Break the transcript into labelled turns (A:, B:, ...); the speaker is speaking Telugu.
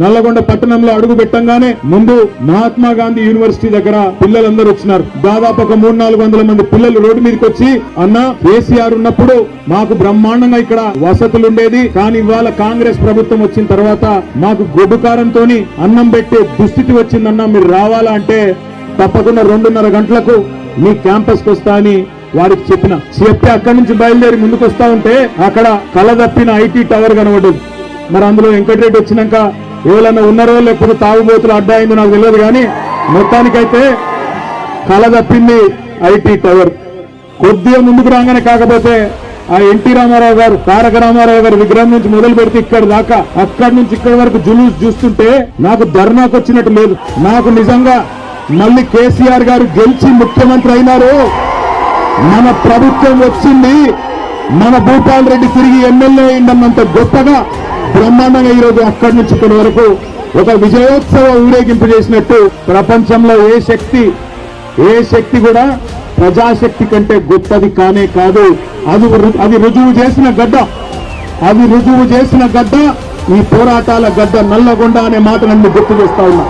A: నల్లగొండ పట్టణంలో అడుగు పెట్టంగానే ముందు మహాత్మా గాంధీ యూనివర్సిటీ దగ్గర పిల్లలందరూ వచ్చినారు. దాదాపు ఒక 300-400 మంది పిల్లలు రోడ్డు మీదకి వచ్చి, అన్న కేసీఆర్ ఉన్నప్పుడు మాకు బ్రహ్మాండంగా ఇక్కడ వసతులు ఉండేది, కానీ ఇవాళ కాంగ్రెస్ ప్రభుత్వం వచ్చిన తర్వాత మాకు గొడ్డుకారంతో అన్నం పెట్టే దుస్థితి వచ్చిందన్న, మీరు రావాలా అంటే తప్పకుండా 2:30 గంటలకు మీ క్యాంపస్ కు వస్తా అని వారికి చెప్పి అక్కడి నుంచి బయలుదేరి ముందుకు వస్తా ఉంటే అక్కడ కలదప్పిన ఐటీ టవర్ కనబడ్డది. మరి అందులో వెంకటరెడ్డి వచ్చినాక ఎవరైనా ఉన్నారో లేకపోతే తాగుబోతులు అడ్డాయిందో నాకు తెలియదు, కానీ మొత్తానికైతే కలదప్పింది ఐటీ టవర్. కొద్దిగా ముందుకు రాగానే కాకపోతే ఆ ఎన్టీ రామారావు గారు, తారక రామారావు గారు విగ్రహం నుంచి మొదలు పెడితే ఇక్కడ దాకా, అక్కడి నుంచి ఇక్కడి వరకు జులూస్ చూస్తుంటే నాకు ధర్నాకు వచ్చినట్టు లేదు. నాకు నిజంగా మళ్ళీ కేసీఆర్ గారు గెలిచి ముఖ్యమంత్రి అయినారు, మన ప్రభుత్వం వచ్చింది, మన భూపాల్ రెడ్డి తిరిగి ఎమ్మెల్యే అయిందన్నంత గొప్పగా బ్రహ్మాండంగా ఈరోజు అక్కడి నుంచి ఇక్కడి వరకు ఒక విజయోత్సవ ఊరేగింపు చేసినట్టు ప్రపంచంలో ఏ శక్తి కూడా ప్రజాశక్తి కంటే గొప్పది కానే కాదు. అది రుజువు చేసిన గడ్డ, ఈ పోరాటాల గడ్డ నల్లగొండ అనే మాట నన్ను గుర్తు చేస్తా ఉన్నా.